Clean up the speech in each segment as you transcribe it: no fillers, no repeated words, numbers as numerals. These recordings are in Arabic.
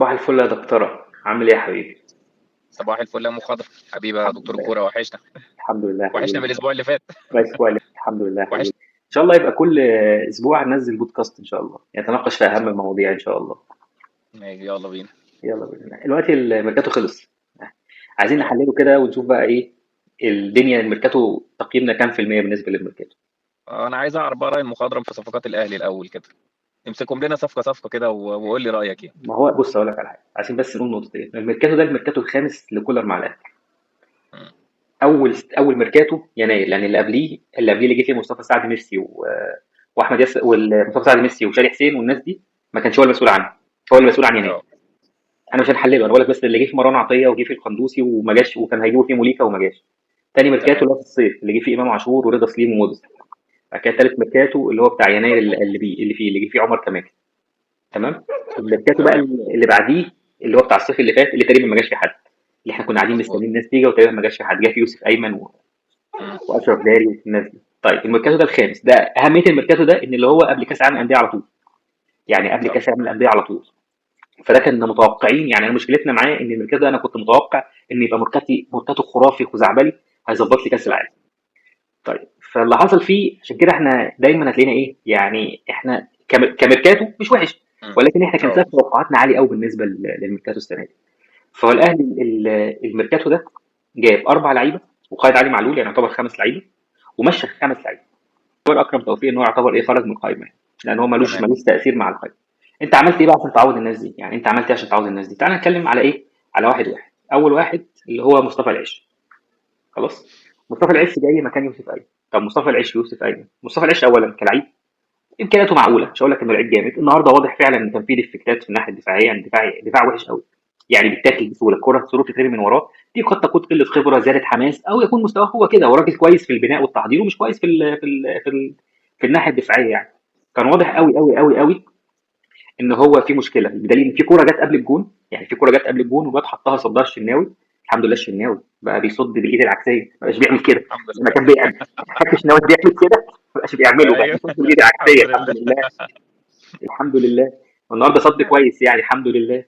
صباح الفل يا دكتورة، عامل ايه يا حبيبي؟ صباح الفل يا مخضر حبيبي يا الحمد دكتور لله. الكوره، وحشنا. الحمد لله يا وحشنا من حبيبي. الاسبوع اللي فات. كويس كويس، الحمد لله يا حبيبي. وحشنا ان شاء الله يبقى كل اسبوع ننزل بودكاست ان شاء الله، يتناقش في ان اهم شاء الله. المواضيع ان شاء الله. ماشي، يلا بينا. يلا بينا. دلوقتي الميركاتو خلص، عايزين اه نحلله كده ونشوف بقى ايه الدنيا. الميركاتو تقييمنا كام في المية بالنسبة للميركاتو؟ انا عايز اعرف بقى راي المخضرم في صفقات الاهلي الاول كده. امسكهم لنا صفقه صفقه كده وقول لي رايك ايه. ما هو بص اقول لك على حاجة، عايزين بس نقول نقطتين. الميركاتو ده الميركاتو الخامس لكولر مع الاهلي. مم. اول ميركاتو يناير، لان اللي قبليه اللي جه فيه مصطفى سعد ميسي واحمد ياسر، ومصطفى سعد ميسي وشادي حسين والناس دي، ما كانش هو المسؤول عنه، هو المسؤول عن يناير. اه انا مش هنحلله، انا بقول لك بس اللي جه في مروان عطيه وجه في القندوسي وما جاش، وكان هيجيبوا فيه موليكا وما جاش. تاني ميركاتو تمام. اللي هو في الصيف اللي جه فيه امام عاشور ورضا سليم وموديس. بعد كده تالت ميركاتو اللي هو بتاع يناير اللي جه فيه عمر كمال. تمام. الميركاتو بقى تمام. اللي بعديه اللي هو بتاع الصيف اللي فات، اللي تقريبا ما جاش فيه حد، اللي احنا كنا قاعدين مظبوط. مستنيين الناس تيجي وتقريبا ما جاش فيه حد. جه فيه يوسف ايمن مم. واشرف داري والناس دي. طيب الميركاتو ده الخامس، ده اهميه الميركاتو ده ان اللي هو قبل كاس العالم للانديه على طول، يعني قبل اه كاس العالم للانديه على طول. فده كنا متوقعين، يعني انا مشكلتنا معاه ان الميركاتو ده انا كنت متوقع ان يبقى ميركاتو خرافي خزعبلي هيظبط لي كاس صح. العالم. طيب فاللي حصل فيه عشان كده احنا دايما هتلاقينا ايه، يعني احنا كميركاتو مش وحش، مم. ولكن احنا كان اه سقف توقعاتنا عالي قوي بالنسبه للميركاتو السنه دي. فهو الاهلي الميركاتو ده جاب 4 لعيبه، وقائد علي معلول يعني يعتبر 5 لعيبه، ومشى 5 لعيبه. يعتبر اكرم توفيق ان هو يعتبر ايه، خرج من القائمه يعني، لان هو ملوش تمام. ملوش تاثير مع القائمه. انت عملت ايه بقى عشان تعوض الناس دي؟ يعني انت عملت ايه عشان تعوض الناس دي؟ تعال نتكلم على ايه، على واحد واحد. اول واحد اللي هو مصطفى العش. خلاص. مصطفى العش جاي مكان يوسف ايمن. طب مصطفى العش ويوسف ايمن، مصطفى العش اولا كلاعب امكانياته معقوله، مش هقول لك انه لعيب جامد. النهارده واضح فعلا ان كان في ديفكتات في الناحيه الدفاعيه، يعني دفاع وحش قوي، يعني بيتاكل بسهوله الكره، سرور تترمي من وراه. دي قد تكون قله خبره، زياده حماس، او يكون مستواه هو كده، هو راجل كويس في البناء والتحضير ومش كويس في الناحيه الدفاعيه يعني. كان واضح مم. قوي قوي قوي قوي ان هو في مشكله، بدليل ان في كوره جت قبل الجون، يعني في كوره جت قبل الجون والواد حطها صدها الشناوي. الحمد لله الشناوي بقى بيصد بالايد العكسيه، ما بقاش بيعمل كده الحمد زي ما لله. كان بيعمل. فاكر الشناوي بيعمل كده، ما بقاش بيعمله، بقى ايوه. بيصد بالايد الحمد العكسيه. الحمد لله. لله. الحمد لله. والنهارده صد كويس يعني، الحمد لله.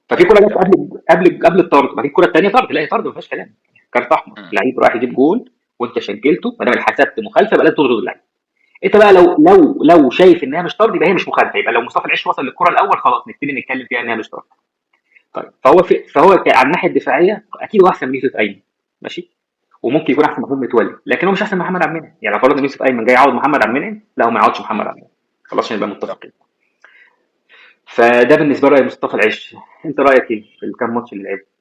ففي كوره جت تمام. قبل الطرد، بعدين الكوره الثانيه طرد، لا هي طرد ما فيهاش كلام. كارت احمر، مم. لعيب رايح يجيب جول وانت شنكلته، ما دام حسبت مخالفه يبقى لازم تطرد اللعيب. انت بقى لو شايف انها مش طرد يبقى هي مش مخالفه، يبقى لو مصطفى العش وصل للكره الاول خلاص نبتدي نتكلم فيها انها مش طرد. طيب على الناحيه الدفاعيه اكيد هو احسن من يوسف ايمن، ماشي، وممكن يكون احسن من محمود متولي، لكن هو مش احسن من محمد عبد المنعم. يعني لو فرضنا ان يوسف ايمن جاي يعوض محمد عبد المنعم، لا هو ما يعوضش محمد عبد المنعم، خلاص عشان نبقى صح. متفقين. فده بالنسبه لي مصطفى العش. انت رايك ايه في الكام ماتش اللي لعبه؟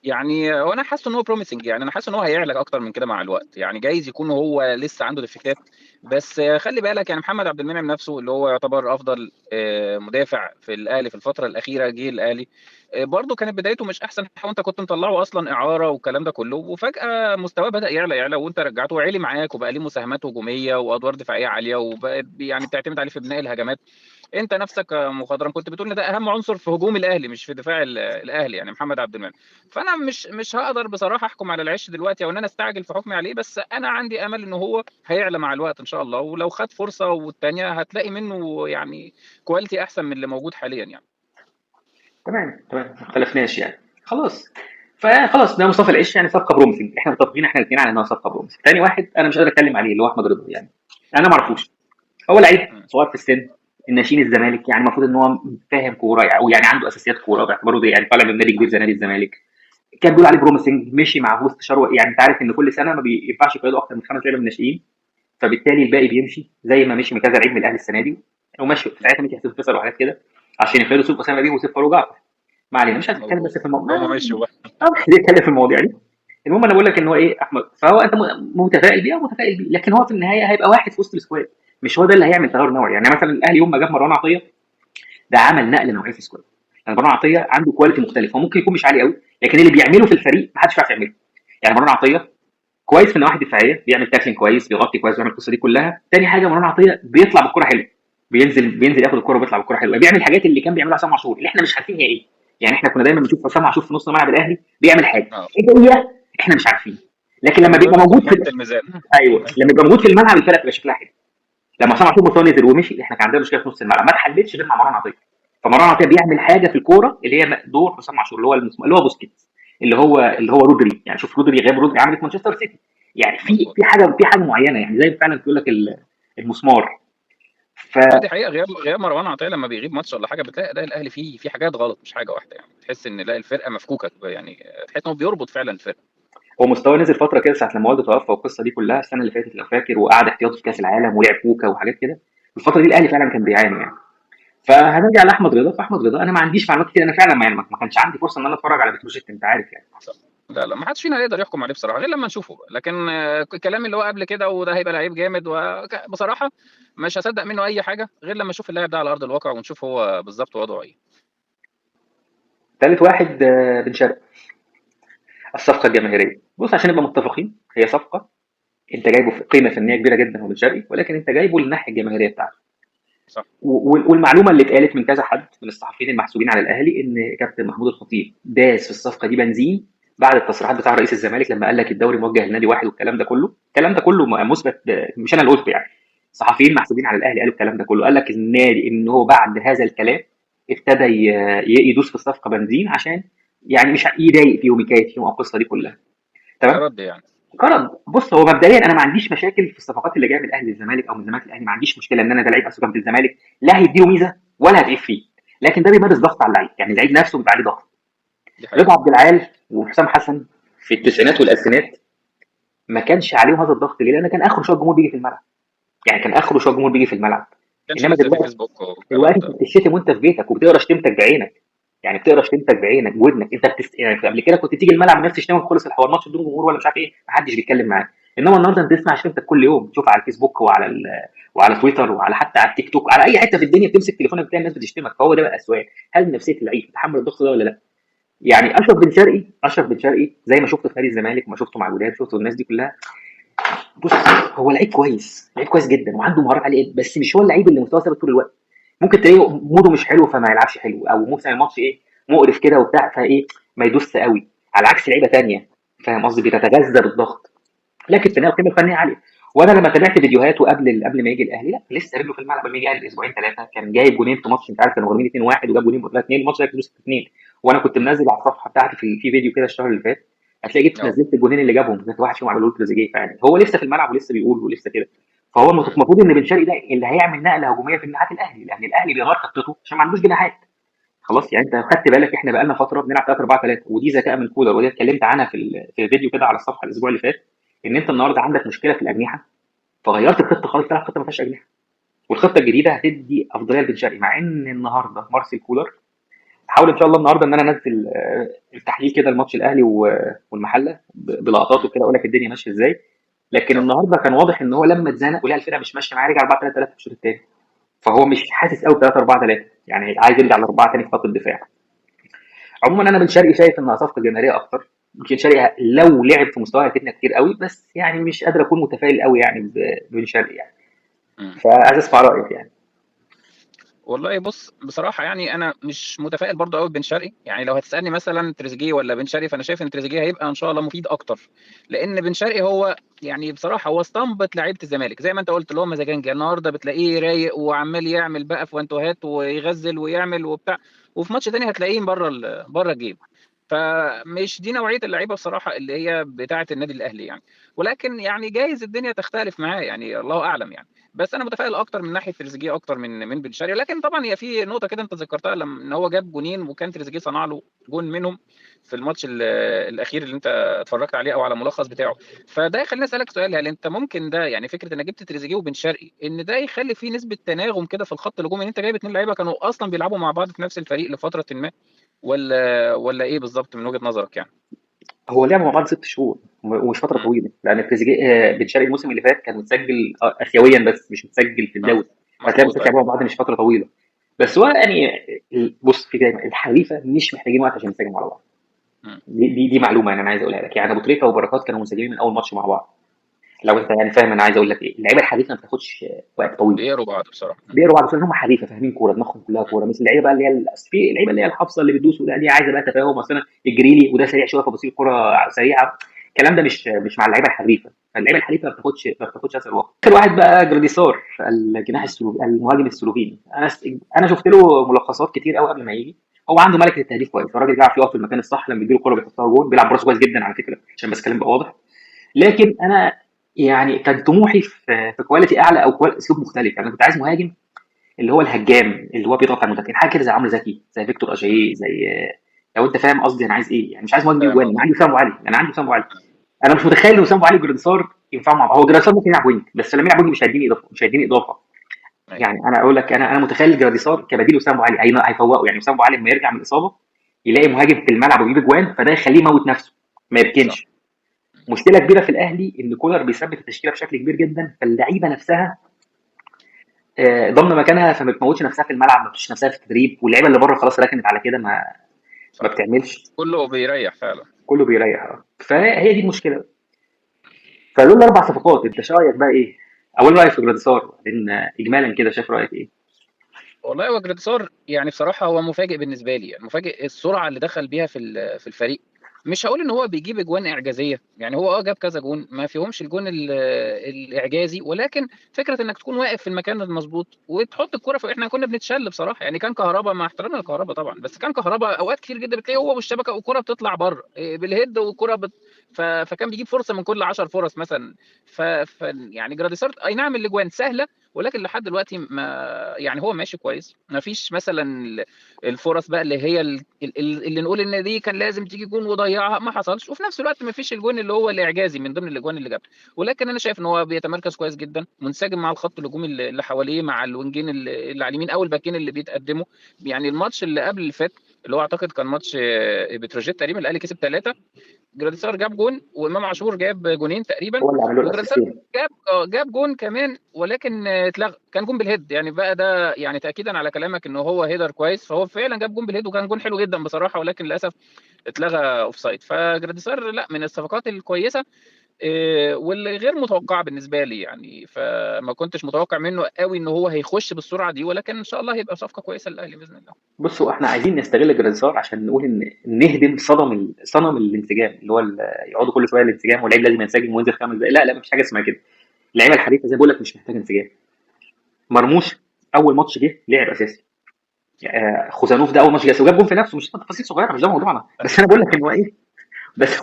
يعني هو انا حاسس ان هو بروميسنج، يعني انا حاسس ان هو هيعلى اكتر من كده مع الوقت، يعني جايز يكون هو لسه عنده ديفكتات. بس خلي بالك يعني محمد عبد المنعم نفسه اللي هو يعتبر افضل مدافع في الاهلي في الفتره الاخيره جه الاهلي. برضه كانت بدايته مش احسن حاجه، وانت كنت مطلعه اصلا اعاره والكلام ده كله، وفجاه مستواه بدا يعلى يعلى، وانت رجعته وعلي معاك وبقى ليه مساهمات هجوميه وادوار دفاعيه عاليه، وبقى يعني بتعتمد عليه في بناء الهجمات. انت نفسك مخضرم كنت بتقول ان ده اهم عنصر في هجوم الاهلي مش في دفاع الاهلي، يعني محمد عبد المنعم. فانا مش هقدر بصراحه احكم على العش دلوقتي، او ان انا استعجل في حكمي عليه، بس انا عندي امل ان هو هيعلى مع الوقت ان شاء الله، ولو خد فرصه والتانيه هتلاقي منه يعني كواليتي احسن من اللي موجود حاليا يعني. تمام تمام، ما اختلفناش يعني. خلاص. فخلاص ده مصطفى العش يعني صفقه بروميسنج، احنا متفقين احنا الاثنين على انها صفقه بروميسنج. تاني واحد انا مش قادر اتكلم عليه اللي هو احمد رضا، يعني انا ما اعرفوش. هو لعيب م. صغير في السن، الناشئين الزمالك، يعني المفروض ان هو فاهم كوره يعني، او يعني عنده اساسيات كوره باعتباره ده يعني طالع من نادي كبير زي نادي الزمالك. كان بيقول عليه بروميسنج، مشي مع وسط شروق، يعني انت عارف ان كل سنه ما بينفعش يقيدوا اكتر من 5 لعيبه من الناشئين، فبالتالي الباقي بيمشي زي ما مشي من كذا لعيب من الاهلي السنه دي. وماشي ساعتها مشي حسين فيصل وحاجات كده عشان يخيلوا سوق اسامه بيه وسيف فاروق جعفر. ما علينا، مش عايز اتكلم مظبوط. بس في الموضوع، هم مشوا بقى. مش عايز اتكلم في المواضيع دي. المهم انا بقول لك ان هو ايه احمد، فهو انت متفائل بيه او متفائل بيه، لكن هو في النهايه هيبقى واحد في وسط السكواد، مش هو ده اللي هيعمل تغير نوعي. يعني مثلا الاهلي يوم ما جاب مروان عطيه ده عمل نقله نوعيه في السكواد. يعني مروان عطيه عنده كواليتي مختلف، هو ممكن يكون مش عالي قوي، لكن اللي بيعمله في الفريق ما حدش يعرف يعمله. يعني مروان عطيه كويس في النواحي الدفاعيه، بيعمل تاكلينج كويس، بيغطي كويس، بيعمل القصه دي كلها. تاني حاجه مروان عطيه بيطلع بالكره حلو، بينزل ياخد الكره وبيطلع بالكره حلوه، بيعمل الحاجات اللي كان بيعملها حسام عاشور اللي احنا مش عارفين هي ايه. يعني احنا كنا دايما بنشوف حسام عاشور في نص ملعب الاهلي بيعمل حاجه اه ايه هي، احنا مش عارفين. لكن لما بيبقى موجود في بيظبط الميزان. ايوه لما بيبقى موجود في الملعب الفرق بتبقى شكلها حلو. لما حسام عاشور مستواه نزل ومشي، احنا كان عندنا مشكله في نص الملعب ما اتحلتش غير مع مروان عطيه. فمروان عطيه بيعمل حاجه في الكوره اللي هي دور حسام عاشور، اللي هو بوسكيتس، اللي هو رودري. يعني شوف رودري، غاب رودري عمل في مانشستر سيتي. يعني مظبوط. في حاجه معينه، يعني زي فعلا بيقول لك المسمار. ف دي حقيقه، غياب مروان عطيه لما بيغيب ماتش ولا حاجه بتلاقي اداء الاهلي فيه حاجات غلط، مش حاجه واحده يعني. تحس ان لا، الفرقه مفكوكه يعني، تحس انه بيربط فعلا الفرقه. هو مستواه نزل فتره كده ساعه لما والده توفى، والقصه دي كلها السنه اللي فاتت لو فاكر، وقعد احتياطي في كاس العالم ولعب كوكا وحاجات كده. الفتره دي الاهلي فعلا كان بيعاني يعني. فهنرجع لاحمد رضا. فاحمد رضا انا ما عنديش معلومات كتير، انا فعلا ما كانش عندي فرصه ان انا اتفرج على بتروجيت، انت عارف يعني. صح. لا لا، ما حدش فينا يقدر يحكم عليه بصراحه غير لما نشوفه. لكن الكلام اللي هو قبل كده وده هيبقى لعيب جامد، وبصراحه مش هصدق منه اي حاجه غير لما اشوف اللاعب ده على ارض الواقع ونشوف هو بالظبط وضعه ايه. ثالث واحد بن شرقي. الصفقه الجماهيريه، بص عشان نبقى متفقين، هي صفقه انت جايبه في قيمه فنيه كبيره جدا هو بن شرقي، ولكن انت جايبه للناحيه الجماهيريه بتاعته. صح. والمعلومه اللي اتقالت من كذا حد من الصحفيين المحسوبين على الاهلي ان كابتن محمود الخطيب داس في الصفقه دي بنزين بعد التصريحات بتاع رئيس الزمالك لما قال لك الدوري موجه لنادي واحد، والكلام ده كله، الكلام ده كله مثبت، مش انا اللي قلته يعني. صحفيين محسوبين على الاهلي قالوا الكلام ده كله، قال لك النادي ان هو بعد هذا الكلام ابتدى يدوس في الصفقه بنزين عشان يعني مش يضايق فيهم يكايد فيهم او القصه دي كلها. تمام. كرد يعني. قرض. بص هو مبدئيا انا ما عنديش مشاكل في الصفقات اللي جايه من الاهلي للزمالك او من الزمالك للاهلي، ما عنديش مشكله ان انا ده لعيب اصلا كان في الزمالك لا هيديله ميزه ولا هتعيب فيه، لكن ده بيمارس ضغط على اللعيب، يعني اللعيب نفسه بيبقى عليه ضغط. دي حقيقه. رضا عبد العال وحسام حسن في التسعينات والالفينات ما كانش عليهم هذا الضغط، ليه؟ لان كان اخره شويه جمهور بيجي في الملعب، يعني كان اخره شويه جمهور بيجي في الملعب. ما كانش انما لسه في دلوقتي، فيسبوك والكلام دلوقتي انت ده. بتشتم وانت في بيتك وبتقرا شتيمتك بعينك، يعني بتقرا شتيمتك بعينك بودنك، انت يعني قبل كده كنت تيجي الملعب الناس تشتمك خلص الحوار، ماتش بدون جمهور ولا مش عارف ايه، ما حدش بيتكلم معاك. انما النهارده انت تسمع شتيمتك كل يوم، تشوف على الفيسبوك وعلى تويتر وعلى حتى على التيك توك، على اي حته في الدنيا بتمسك تليفونك بتلاقي الناس بتشتمك. فهو ده بقى السؤال، هل نفسيه اللعيب تتحمل الضغط ده ولا لا؟ يعني اشرف بن شرقي زي ما شفته في نادي الزمالك وما شفته مع الوداد، شفته الناس دي كلها. بص هو لعيب كويس، لعيب كويس جدا وعنده مهارات عاليه، بس مش هو اللعيب اللي مستواه ثابت طول الوقت. ممكن تلاقيه موده مش حلو فما يلعبش حلو، او ممكن الماتش ايه مقرف كده وبتاع فايه ما يدوس قوي، على عكس لعيبه تانية، فاهم قصدي، بتتغذى بالضغط، لكن في النهايه القيمه الفنيه عاليه. وانا لما تابعت فيديوهاته قبل ما يجي الاهلي، لا لسه رجله في الملعب، لما يجي الاهلي اسبوعين ثلاثه كان جايب جونين في ماتش، انت عارف كانوا غالبين 2-1 وجاب جونين 3-2، الماتش ده كان 6-2. وانا كنت منزل على الصفحه بتاعتي في فيديو كده الشهر اللي فات، هتلاقي جبت اه. نزلت الجونين اللي جابهم، كانت واحد فيهم عملوه تريزيجيه، فيعني هو لسه في الملعب ولسه بيقول ولسه كده. فهو مم. المفروض ان بن شرقي ده اللي هيعمل نقله هجوميه في جناحات الاهلي، لان الاهلي بيغير خطته عشان ما عندوش جناحات. خلاص يعني انت خدت بالك احنا بقالنا فتره بنلعب 3-4-3، ودي ذكاء من كولر، ودي اتكلمت عنها في الفيديو كده على الصفحه الاسبوع اللي فات، ان انت النهارده عندك مشكله في الاجنحه، فغيرت الخطه خالص، تلعب خطه ما فيهاش اجنحه، والخطه الجديده هتدي افضليه لبن شرقي، مع ان النهارده مارسيل كولر حاول ان شاء الله النهارده ان انا انزل التحليل كده الماتش الاهلي والمحله بلقطات مم. وكده، اقول لك الدنيا ماشيه ازاي. لكن صح. النهارده كان واضح ان هو لما اتزنق ولقى الفرقه مش ماشيه معاه رجع 4-3-3 في الشوط الثاني، فهو مش حاسس قوي 3-4-3، يعني عايز يرجع لاربعه تاني في خط الدفاع. عموما انا بن شرقي شايف انها صفقه جماهيريه اكتر، يمكن شرقي لو لعب في مستوى هيفيدنا كتير قوي، بس يعني مش قادر اكون متفائل قوي يعني ببن شرقي يعني. مم. فعايز اسمع رايك يعني. والله بص، بصراحه يعني انا مش متفائل برضو قوي بن شرقي. يعني لو هتسالني مثلا تريزيجيه ولا بن شرقي، فانا شايف ان تريزيجيه هيبقى ان شاء الله مفيد اكتر. لان بن شرقي هو يعني بصراحه هو اسطمبه لعيبه الزمالك، زي ما انت قلت اللي هو مزاجنجي. النهارده بتلاقيه رايق وعمال يعمل بقى في وانتوهات ويغزل ويعمل وبتاع، وفي ماتش تاني هتلاقيه بره بره الجيم. فمش دي نوعيه اللعيبه بصراحه اللي هي بتاعه النادي الاهلي يعني. ولكن يعني جايز الدنيا تختلف معاه، يعني الله اعلم يعني. بس انا متفائل اكتر من ناحيه تريزيجيه اكتر من بن شرقي. لكن طبعا هي في نقطه كده انت ذكرتها، لما ان هو جاب جونين وكان تريزيجيه صنع له جون منهم في الماتش الاخير اللي انت اتفرجت عليه او على الملخص بتاعه. فده يخليني اسالك سؤال، هل انت ممكن ده يعني فكره انك جبت تريزيجيه وبن شرقي ان ده يخلي فيه نسبه تناغم كده في الخط الهجومي، ان انت جايب اتنين لعيبه كانوا اصلا بيلعبوا مع بعض في نفس الفريق لفتره ما، ولا ايه بالظبط من وجهه نظرك يعني؟ هو لعبوا مع بعض 6 شهور ومش فتره امم. طويله، لان تريزيجيه بن شرقي الموسم اللي فات كان متسجل اسيويا بس مش متسجل في اه. الدوري، فتلاقي مظبوط. مسك ايوه. لعبوا مع بعض مش فتره طويله. بس هو يعني بص في دايما الحريفه مش محتاجين وقت عشان ينسجموا على بعض، امم. دي معلومه يعني انا عايز اقولها لك، يعني ابو تريكه وبركات كانوا منسجمين من اول ماتش مع بعض. لو انت يعني فاهم انا عايز اقول لك ايه، اللعيبه الحريفه ما بتاخدش وقت طويل، بيقروا بعض بصراحه. بيقروا بعض عشان هم حريفه فاهمين كوره، دماغهم كلها كوره، مش اللعيبه بقى اللي هي في اللعيبه اللي هي الحافظه اللي بتدوس، وده دي عايزه بقى تفاهم، اصل انا يجري لي وده سريع شويه فبصير الكوره سريعه، الكلام ده مش مع اللعيبه الحريفه، فاللعيبه الحريفه ما بتاخدش اثر واقع. اخر واحد بقى جراديسار، الجناح المهاجم السلوفيني. انا شفت له ملخصات كتير قوي قبل ما يجي. هو عنده ملكه التهديف كويس، الراجل بيعرف يقف في المكان الصح، لما يجي له كوره بيحطها جول، بيلعب براسه كويس جدا على فكره، عشان بس الكلام يبقى واضح. لكن انا يعني كان طموحي في كواليتي اعلى، او اسلوب مختلف. يعني انا كنت عايز مهاجم اللي هو الهجام، اللي هو بيضغط على المدافعين، حاجه كده زي عمرو زكي، زي فيكتور اجاييه، زي لو انت فاهم قصدي انا عايز ايه. يعني مش عايز مهاجم يجيب فاهم جوان، انا قصدك. عندي وسام ابو علي، انا مش متخيل ان وسام ابو علي وجراديسار ينفعوا مع بعض. هو جراديسار ممكن يلعب وينج، بس لما يلعب وينج مش هيديني اضافه. ايوه يعني انا اقول لك، انا متخيل جراديسار كبديل وسام ابو علي، هيفوقه. يعني وسام ابو علي لما يرجع من الاصابه يلاقي مهاجم في الملعب ويجيب جوان، فده يخليه يموت نفسه، ما صح. يركنش. مشكله كبيره في الاهلي ان كولر بيثبت التشكيله بشكل كبير جدا، فاللعيبه نفسها ضامنه مكانها، فما بتموتش نفسها في الملعب، ما بتموتش نفسها في التدريب، واللعيبه اللي بره خلاص ركنت على كده، ما صح. بتعملش. كله بيريح فعلا. كله بيريح فهي دي المشكله. فدول اربع صفقات، انت شو رايك بقى ايه؟ اول رايك في جراديسار، وبعدين اجمالا كده شايف رايك ايه؟ والله هو جراديسار يعني بصراحة هو مفاجئ بالنسبة لي، يعني مفاجئ السرعة اللي دخل بيها في الفريق. مش هقول ان هو بيجيب اجوان اعجازية، يعني هو جاب كذا جون ما فيهمش الجون الاعجازي، ولكن فكرة انك تكون واقف في المكان المظبوط وتحط الكرة في، احنا كنا بنتشل بصراحة. يعني كان كهربا، مع احترامنا لكهربا طبعا، بس كان كهربا اوقات كتير جدا بتلاقيه هو والشبكة والكرة بتطلع بره بالهيد والكرة فكان بيجيب فرصة من كل 10 فرص مثلا. يعني جراديسار اي نعم الاجوان سهلة، ولكن لحد دلوقتي ما يعني هو ماشي كويس. ما فيش مثلا الفرص بقى اللي هي اللي نقول ان دي كان لازم تيجي جون وضيعها، ما حصلش. وفي نفس الوقت ما فيش الجون اللي هو الاعجازي من ضمن الاجوان اللي جابها. ولكن انا شايف ان هو بيتمركز كويس جدا، منسجم مع الخط الهجومي اللي حواليه، مع الوينجين اللي على اليمين او الباكين اللي بيتقدموا. يعني الماتش اللي قبل اللي فات، اللي هو اعتقد كان ماتش بتروجيت تقريبا، الاهلي كسب 3، جراديسار جاب جون وامام عاشور جاب جونين تقريبا، هو اللي عملوا وجراديسار الاسيستين. جاب جون كمان، ولكن اتلغى. كان جون بالهيد يعني بقى ده، يعني تاكيدا على كلامك ان هو هيدر كويس، فهو فعلا جاب جون بالهيد وكان جون حلو جدا بصراحه، ولكن للاسف اتلغى اوف سايد. فجراديسار لا، من الصفقات الكويسه واللي غير متوقعه بالنسبه لي يعني. فما كنتش متوقع منه قوي ان هو هيخش بالسرعه دي، ولكن ان شاء الله هيبقى صفقه كويسه للاهلي باذن الله. بصوا، احنا عايزين نستغل جراديسار عشان نقول ان نهدم صنم الانسجام، اللي هو يقعدوا كل شويه الانسجام، واللعيب لازم ينسجم وينزل 5 دقايق. لا لا، مفيش حاجه اسمها كده. اللعيبه الحريفه زي ما بقول لك مش محتاجه انسجام. مرموش اول ماتش جه لعب اساسي. خوسانوف ده اول ماتش جه وجاب جون في نفسه، مش تفاصيل صغيره، مش ده موضوعنا، بس انا بقول لك ان هو ايه. بس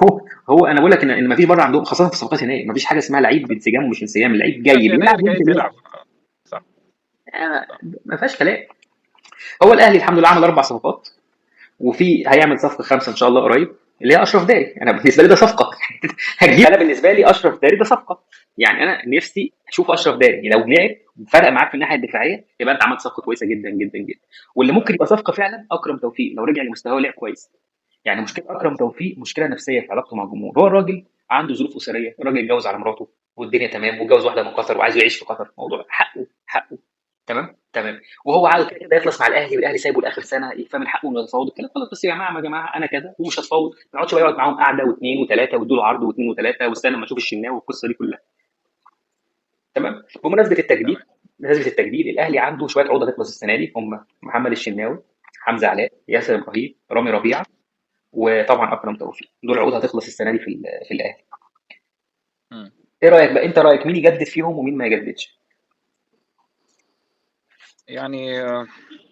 هو انا بقول لك ان مفيش بره عندهم، خاصه في الصفقات هناك، مفيش حاجه اسمها لعيب بانسجام ومش انسجام. اللعيب جاي بس بيلعب يناير جاي ينزل يلعب. يلعب. صح. صح. ما فيهاش كلام. هو الاهلي الحمد لله عمل 4 صفقات، وفي هيعمل صفقه خامسه ان شاء الله قريب، اللي هي اشرف داري. انا بالنسبه لي ده صفقه. انا بالنسبه لي اشرف داري ده صفقه. يعني انا نفسي اشوف اشرف داري لو لعب فرق معاك في الناحيه الدفاعيه، يبقى انت عملت صفقه كويسه جدا جدا جدا. واللي ممكن يبقى صفقه فعلا اكرم توفيق لو رجع لمستواه ولعب كويس. يعني مشكله اكرم توفيق مشكله نفسيه في علاقته مع الجمهور. هو الراجل عنده ظروف اسريه، الراجل اتجوز على مراته والدنيا تمام، واتجوز واحده من قطر وعايز يعيش في قطر، موضوع حقه. تمام تمام. وهو عاوز كده يخلص مع الاهلي، والاهلي سايبه لاخر سنه يفهم الحق وانه يتفاوض الكلام. خلاص بس يا جماعه انا كذا ومش هتفاوض، ما يقعدش بقى يقعد معاهم قعده واثنين وثلاثه ويدوا له عرض واثنين وثلاثه واستنى لما اشوف الشناوي والقصه دي كلها. تمام. بمناسبه التجديد، تمام. الاهلي عنده شويه عقده تخلص السنه دي، هم محمد الشناوي، حمزه علاء، ياسر ابراهيم، رامي ربيعه، وطبعا اكرم توفيق. دول عقود هتخلص السنه دي في الاهلي. مم. ايه رايك بقى؟ انت رايك مين يجدد فيهم ومين ما يجددش؟ يعني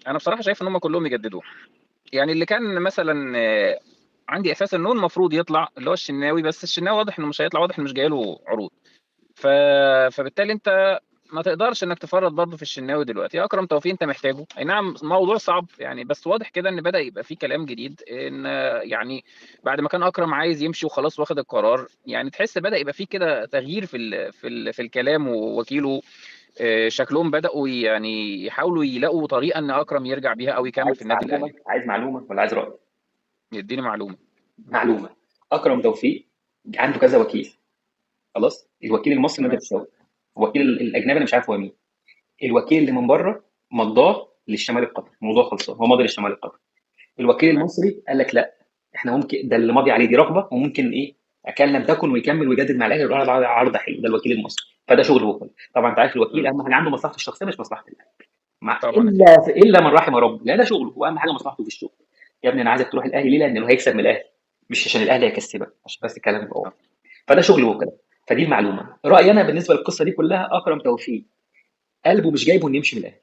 انا بصراحه شايف ان هم كلهم يجددوا. يعني اللي كان مثلا عندي احساس انه المفروض يطلع اللي هو الشناوي، بس الشناوي واضح انه مش هيطلع، واضح انه مش جاي له عروض. ف... فبالتالي انت ما تقدرش انك تفرط برضه في الشناوي دلوقتي. اكرم توفيق انت محتاجه، اي نعم موضوع صعب يعني، بس واضح كده ان بدأ يبقى فيه كلام جديد ان يعني بعد ما كان اكرم عايز يمشي وخلاص واخد القرار، يعني تحس بدأ يبقى فيه كده تغيير في الكلام، ووكيله شكلهم بدأوا يعني يحاولوا يلاقوا طريقة ان اكرم يرجع بيها او يكمل في النادي الاهلي. عايز معلومه ولا عايز راي؟ يديني معلومة. معلومه. اكرم توفيق عنده كذا وكيل. خلاص، الوكيل المصري نادر تمام. الشاوي، الوكيل الاجنبي انا مش عارف هو مين. الوكيل اللي من بره مضاه للشمال القطري، الموضوع خلصان، هو ماضي للشمال القطري. الوكيل تمام. المصري قال لك لا، احنا ممكن ده اللي ماضي عليه دي رغبه، وممكن ايه اكان لم تكن ويكمل ويجدد مع الاهلي ويعرض عرض حلو. ده الوكيل المصري، فده شغل وكلاء. طبعا انت عارف الوكيل مم. اهم حاجه عنده مصلحته الشخصيه مش مصلحه الاهلي. طبعا اكيد. الا من رحم ربي، لا ده شغله، واهم حاجه مصلحته في الشغل. يا ابني انا عايزك تروح الاهلي ليه؟ لانه هيكسب من الاهلي، مش عشان الاهلي هيكسبك، عشان بس الكلام يبقى واضح. فده شغل وكلاء. فدي المعلومه. رايي انا بالنسبه للقصه دي كلها، اكرم توفيق قلبه مش جايبه انه يمشي من الاهلي.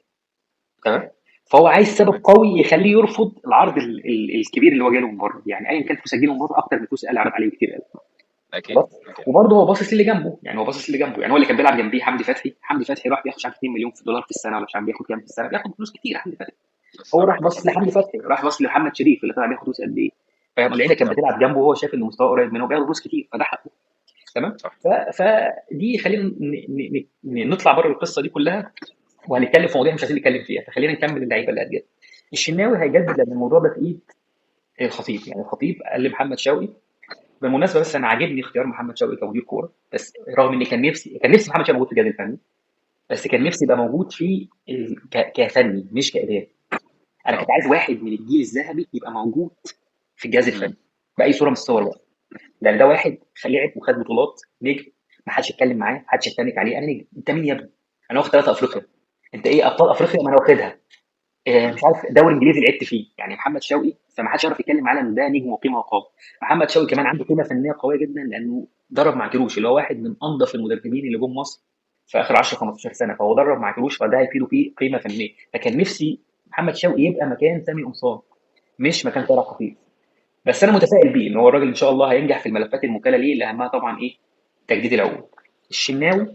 تمام. فهو عايز سبب تمام. قوي يخليه يرفض العرض الكبير اللي هو جاله من بره، يعني ايا كان فلوس هتجيله من بره اكتر من فلوس الاهلي عرض عليه بكتير قوي. اكيد خلاص. اكيد. وبرضه هو باصص للي جنبه، يعني هو باصص للي جنبه، يعني هو اللي كان بيلعب جنبيه حمدي فتحي. حمدي فتحي راح بياخد مش عارف 2 مليون في دولار في السنه، ولا مش عارف بياخد كام في السنه، بياخد فلوس كتير حمدي فتحي. هو راح الصراحه باصص رقم لحمدي كبير. فتحي، راح باصص لمحمد شريف اللي طلع بياخد فلوس قد ايه. فاهم؟ اللعيبه كانت صح بتلعب جنبه وهو شايف ان مستواه قريب منه وبياخد فلوس كتير، فده حقه. تمام. صح. فدي خلينا نطلع بره القصه دي كلها، وهنتكلم في مواضيع مش عايزين نتكلم فيها. فخلينا نكمل اللعيبه اللي هتجدد. الشناوي هيجدد لان الموضوع ده في ايد الخطيب. يعني الخطيب قال لمحمد شوقي. بالمناسبه بس انا عاجبني اختيار محمد شوقي كمدير كوره، بس رغم ان كان نفسي محمد شوقي موجود في الجهاز الفني، بس كان نفسي يبقى موجود في كفني مش كاداري. انا كنت اه. عايز واحد من الجيل الذهبي يبقى موجود في الجهاز امم. الفني باي صوره من الصور بقى. لان ده واحد لعب وخد بطولات، نجم، ما حدش يتكلم معاه، ما حدش يتنك عليه. انا نجم، انت مين يا ابني؟ انا واخد 3 افريقيا. صح. انت ايه ابطال افريقيا؟ ما انا واخدها. امم. مش عارف دوري انجليزي لعبت فيه. يعني محمد شوقي، فما حدش يعرف يتكلم على ان ده نجم وقيمه وقامه. محمد شوقي كمان صح. عنده قيمه فنيه قويه جدا، لانه درب مع كيروش اللي هو واحد من انظف المدربين اللي جم مصر في اخر 10 15 سنه. فهو درب مع كيروش، فده هيفيده فيه قيمه فنيه. فكان نفسي محمد شوقي يبقى مكان سامي قمصان، مش مكان طارق خفيف. بس انا متفائل بيه ان هو الراجل ان شاء الله هينجح في الملفات الموكله ليه، اللي اهمها طبعا ايه؟ تجديد العقود. الشناوي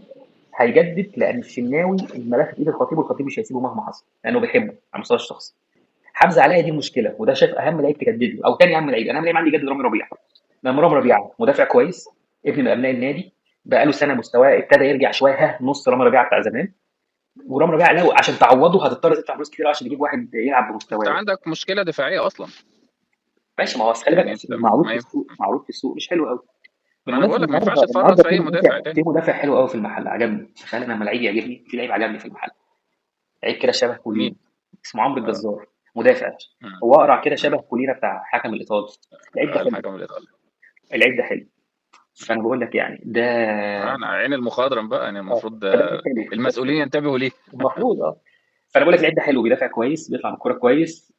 هيجدد، لان الشناوي الملف في ايد الخطيب، والخطيب مش هيسيبه مهما حصل لانه بيحبه على المستوى الشخصي. حمزه علاء دي المشكله، وده شايف اهم لعيب تجدد له، او تاني اهم لعيب. انا اهم لعيب عندي جدد رامي ربيعه. لان رامي ربيعه مدافع كويس، ابن من ابناء النادي، بقى له سنه مستواه ابتدى يرجع شويه، نص رامي ربيعه بتاع زمان. ورامي ربيعه لو عشان تعوضه هتضطر تدفع فلوس كتير عشان تجيب واحد يلعب انت بمستواه. عندك مشكله دفاعيه اصلا. ماشي، ما هو خلي يعني بالك انت معروض ما في ينفع. السوق، معروض في السوق مش حلو قوي. ما انا بقول بالمناسبه لك ما ينفعش تفرط النهارده في اي مدافع تاني. في مدافع حلو قوي في المحل عجبني. تخيل انا لما لعيب يعجبني، في لعيب عجبني في المحل، لعيب كده شبه مين؟ كولينا، اسمه عمرو اه. الجزار، مدافع. مم. هو اقرع كده مم. شبه كولينا بتاع حكم الايطالي. اللعيب ده حلو. الحكم الايطالي. اللعيب ده حلو. فانا بقول لك يعني ده انا عين المخضرم بقى، يعني المفروض فده لعيب حلو بس. المسؤولين ينتبهوا ليه. المفروض فانا بقول لك اللعيب ده حلو، بيدافع كويس، بيطلع بالكوره كويس،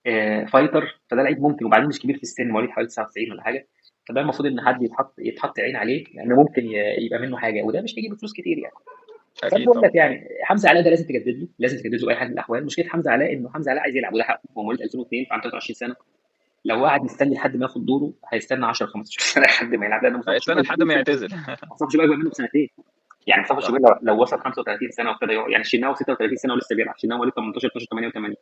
فايتر. فده لعيب ممكن، وبعدين مش كبير في السن، مواليد حوالي 99 ولا حاجه. فده المفروض ان حد يتحط عين عليه، لان ممكن يبقى منه حاجه، وده مش هيجيب فلوس كتير يعني. فانا اكيد بقول طبعا. لك يعني حمزه علاء ده لازم تجدد له، لازم تجدد له باي حال من الاحوال. مشكله حمزه علاء انه حمزه علاء عايز يلعب، وده حقه، هو مواليد 2002 فعنده 23 سنه. لو قعد مستني لحد ما ياخد دوره هيستنى 10 15 سنه لحد ما يلعب، لان مصطفى هيستنى شوبير لحد ما يعتزل. مصطفى شوبير اكبر منه بسنتين. يعني مصطفى صح. شوبير لو وصل 35 سنه وابتدى يعني الشناوي 36 سنه ولسه بيلعب. الشناوي مواليد 18 12 88.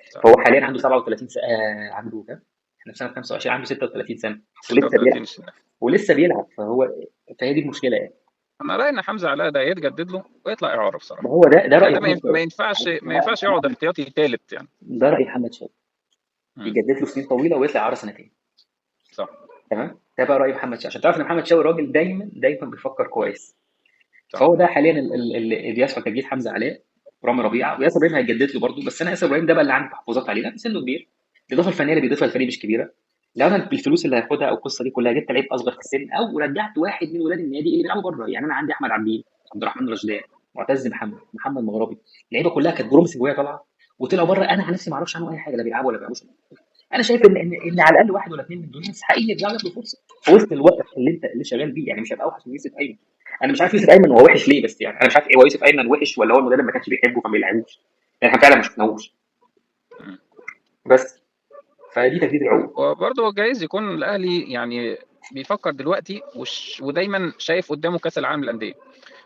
صح. فهو حاليا عنده 37 سنه. عنده كام؟ احنا في سنه 25، عنده 36 سنه ولسه بيلعب. 36 سنه. ولسه بيلعب فهي دي المشكله يعني. انا رايي ان حمزه علاء ده يتجدد له ويطلع اعاره ما بصراحه. هو ده راي يعني ده محمد ما شوقي. ينفعش يقعد احتياطي ثالث يعني. ده راي محمد شوقي، مم. يجدد له سنين طويله ويطلع عاره سنتين. صح. تمام. ده بقى راي محمد شوقي، عشان تعرف ان محمد شوقي راجل دايما دايما بيفكر كويس. صح. فهو ده حاليا اللي بيسعى تجديد حمزه علاء. رامي ربيعه وياسر ابراهيم هيجدد له برضه، بس انا ياسر ابراهيم ده بقى اللي عندي تحفظات عليه، لان سنه كبير. الاضافه الفنيه اللي بيضيفها الفريق مش كبيره. لو انا بالفلوس اللي هاخدها او القصه دي كلها جبت لعيب اصغر في السن، او رجعت واحد من ولاد النادي اللي بيلعبوا بره. يعني انا عندي احمد عبدين، عبد الرحمن رشدان، معتز محمد مغربي. اللعيبه كلها كانت بروميسنج وهي طالعه، وطلعوا بره. انا عن نفسي ما اعرفش عنهم اي حاجه، لا بيلعبوا ولا بيلعبوش. انا شايف ان على الاقل واحد ولا اثنين من دول يستحقوا يرجعوا ياخدوا فرصه في وسط الوقت اللي شغال بيه. يعني مش هيبقى اوحش من يوسف ايمن. انا مش عارف يوسف ايمن هو وحش ليه، بس يعني انا مش عارف ايه هو يوسف ايمن وحش، ولا هو المدرب ما كانش بيحبه فما بيلعبوش. يعني احنا فعلا ما شفناهوش. مم. بس فدي تجديد العقود. وبرضه جايز يكون الاهلي يعني بيفكر دلوقتي ودايما شايف قدامه كاس العالم للانديه.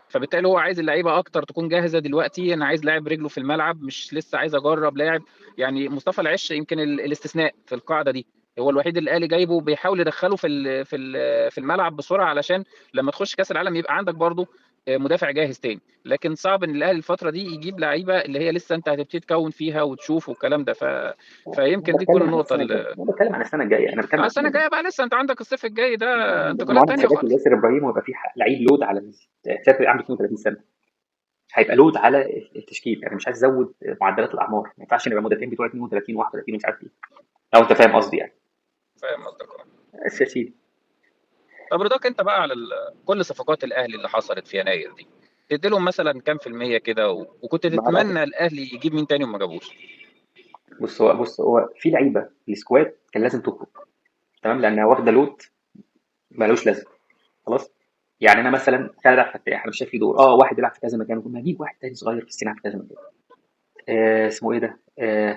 فبالتالي هو عايز اللعيبه اكتر تكون جاهزه دلوقتي. انا عايز لاعب رجله في الملعب، مش لسه عايز اجرب لاعب. يعني مصطفى العش يمكن الاستثناء في القاعده دي. هو الوحيد اللي الاهلي جايبه بيحاول يدخله في الملعب بسرعه، علشان لما تخش كاس العالم يبقى عندك برضه مدافع جاهز تاني. لكن صعب ان الاهلي الفتره دي يجيب لعيبه اللي هي لسه انت هتبتدي تكون فيها وتشوف والكلام ده. انا فيمكن دي تكون بتكلم عن النقطه. السنه الجايه، انا بتكلم عن السنه الجايه، انا بتكلم عن السنه السنه الجايه. الجايه بقى لسه انت عندك الصيف الجاي ده انتقالات المهندس تانيه هيبقى خالص. ياسر ابراهيم، ويبقى في لعيب لود على سافر عنده 32 سنه، هيبقى لود على التشكيل. يعني مش عايز ازود معدلات الاعمار، ما ينفعش نبقى مدافعين بتوع 32 و31 ومش عارف ايه. لو انت فاهم قصدي يعني. فاهم قصدك. بس يا سيدي. طب رضاك انت بقى على كل صفقات الاهلي اللي حصلت في يناير دي، تدي لهم مثلا كام في المية كده وكنت ما اعرفش. تتمنى الاهلي يجيب مين تاني وما جابوش؟ بص هو في لعيبه السكواد كان لازم تخرج. تمام، لانها واخده لود مالوش لازمه. خلاص. يعني انا مثلا خالد عبد الفتاح انا مش شايف ليه دور، واحد بيلعب في كذا مكان، كنا هجيب واحد تاني صغير في السن في كذا مكان. اسمه ايه ده،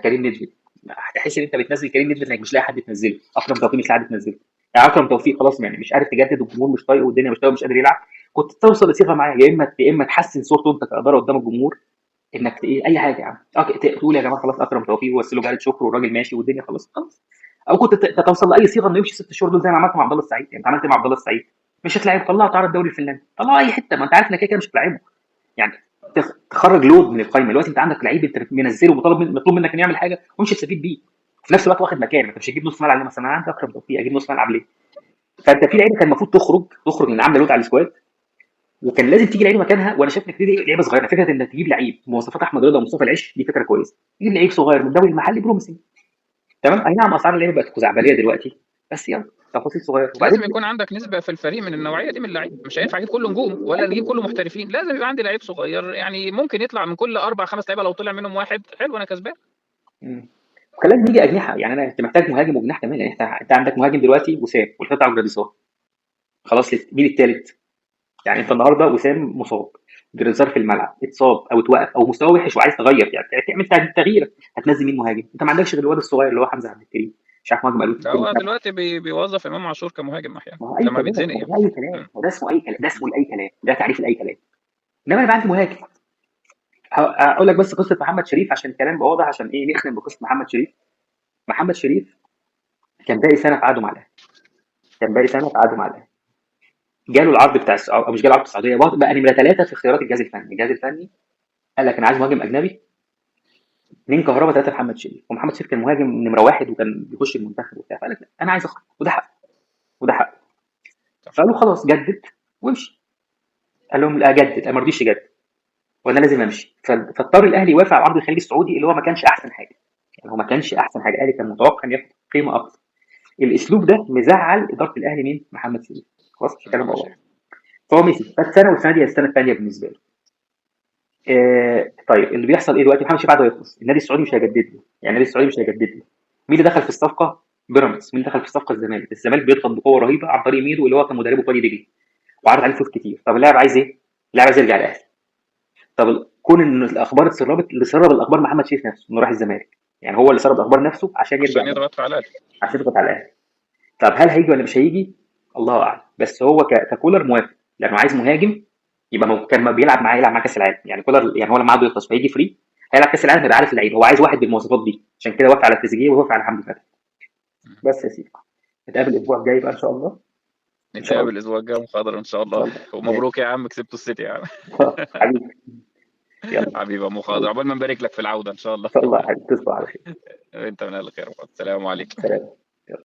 كريم نيدفيد. هتحس ان انت بتنزل كريم نيدفيد انك مش لاقي حد تنزله، اكرم توفيق مش لاقي حد تنزله. يعني اكرم توفيق خلاص يعني مش عارف تجدد، والجمهور مش طايقه والدنيا مش طايقه مش قادر يلعب. كنت توصل لصيغه معاه، يا اما تحسن صورته انت كاداره قدام الجمهور، انك ايه اي حاجه يعني تقول يا جماعه خلاص اكرم توفيق ووصله جاله شكر والراجل ماشي والدنيا خلاص خلاص. او كنت توصل لاي صيغه انه يمشي 6 شهور دول زي ما عملت مع عبد الله السعيد. يعني انت عملت إيه مع عبد الله السعيد؟ مش هتلاعب، طلعه تعرض الدوري الفنلندي، طلعه اي حته، ما انت عارف انك كده كده مش هتلاعبه. يعني تخرج لود من القايمه. دلوقتي انت عندك لعيب انت منزله مطلوب منك انه يعمل حاجه ومش هتستفيد بيه، في نفس الوقت واخد مكان. انت مش هتجيب نص ملعب ليه مثلا؟ انا عندي اكرم توفيق اجيب نص ملعب ليه؟ فانت في لعيبه كان المفروض تخرج من عامله لود على السكواد، وكان لازم تيجي لعيبه مكانها. وانا شايف انك دي لعيبه صغيره. فكره انك تجيب لعيب مواصفات احمد رضا ومصطفى العش دي فكره كويسه. تجيب لعيب صغير من الدوري المحلي بروميسنج، تمام. اي نعم اسعار اللعيبه بقت خزعبليه دلوقتي، بس يلا تفاصيل صغيره. لازم وبعدين يكون عندك نسبة في الفريق من النوعية دي من اللعيبة، مش هينفع اجيب كله نجوم ولا نجيب كله محترفين، لازم يبقى عندي لعيب صغير يعني ممكن يطلع من كل 4 5 لعيبة، لو طلع منهم واحد حلو انا كسبان. مم. وكان لازم يجي اجنحه. يعني انت محتاج مهاجم وجناح كمان. يعني انت عندك مهاجم دلوقتي وسام والقطع وجراديسار، خلاص مين الثالث؟ يعني انت النهارده وسام مصاب، جريزار في الملعب اتصاب او اتوقف او مستواه وحش وعايز تغير، يعني تعمل تغيير، هتنزل مين مهاجم؟ انت ما عندكش غير الواد الصغير اللي هو حمزه عبد الكريم، مش عارف مهاجم قالوا ده كل هو سنه. دلوقتي بيوظف امام عاشور كمهاجم احيانا ما هو اي لما كلام، بيتزنق ما يعني. ده اي كلام، م- ما ده اسمه اي كلام، ده م. اسمه اي كلام، ده تعريف الاي كلام. انما انا عندي مهاجم. اقول لك بس قصه محمد شريف عشان الكلام يبقى واضح، عشان ايه نختم بقصه محمد شريف. محمد شريف كان باقي سنه في عقده مع الاهلي، كان باقي سنه في عقده مع الاهلي. جاله العرض بتاع او مش جاله العرض السعوديه، بقى نمره 3 في اختيارات الجهاز الفني. الجهاز الفني قال لك انا عايز مهاجم اجنبي، 2 كهربا 3 محمد شريف. ومحمد شريف كان مهاجم نمره 1 وكان بيخش المنتخب وبتاع، فقال لك لأ، انا عايز اخرج، وده حقه، وده حقه. صح. فقالوا خلاص جدد وامشي. قال لهم لا اجدد، ما رضيش يجدد وانا لازم امشي. فاضطر الاهلي يوافق على عرض الخليج السعودي اللي هو ما كانش احسن حاجه. يعني هو ما كانش احسن حاجه، الاهلي كان متوقع ان ياخد قيمه اكتر. الاسلوب ده مزعل اداره الاهلي مين؟ محمد شريف. خلاص مش هتكلم محمد والله. شريف. فهو مشي، فات سنه والسنه دي السنه الثانيه بالنسبه له. طيب اللي بيحصل ايه دلوقتي؟ محمد شريف بعده يخلص، النادي السعودي مش هيجدد له. يعني النادي السعودي مش هيجدد له. مين اللي دخل في الصفقه؟ بيراميدز. مين اللي دخل في الصفقه؟ الزمالك. الزمالك بيضغط بقوه رهيبه عن طريق ميدو اللي هو كان مدربه في وادي دجله، وعرض عليه فلوس كتير. طب اللاعب عايز ايه؟ اللاعب عايز يرجع الاهلي. طب كون ان الاخبار اتسربت، اللي سرب الاخبار محمد شريف نفسه انه راح الزمالك. يعني هو اللي سرب الاخبار نفسه عشان يرجع عشان الاهلي، يضغط على الاهلي. عشان يضغط على الاهلي. طب هل هيجي ولا مش هيجي؟ الله اعلم. بس هو ككولر موافق لانه عايز مهاجم. يبقى كان بيلعب معاه، يلعب مع كاس العالم. يعني كولر يعني هو لما عقده يخلص فهيجي فري، هيلعب كاس العالم، هيبقى عارف اللعيبه. هو عايز واحد بالمواصفات دي، عشان كده وافق على تريزيجيه ووافق على حمدي فتحي. بس يا سيدي، نتقابل الاسبوع الجاي بقى ان شاء الله. ان شاء الله، نتقابل الاسبوع الجاي محاضرة ان شاء ان شاء الله. الله. ومبروك ماشي. يا عم كسبتوا السيتي يا عم. حبيبي. يلا. حبيبي يا مخاضر، ان عقبال ما نبارك لك في العودة ان شاء الله. شاء الله يا حبيبي، تصبح على خير. انت من اهل الخير. السلام عليكم. سلام.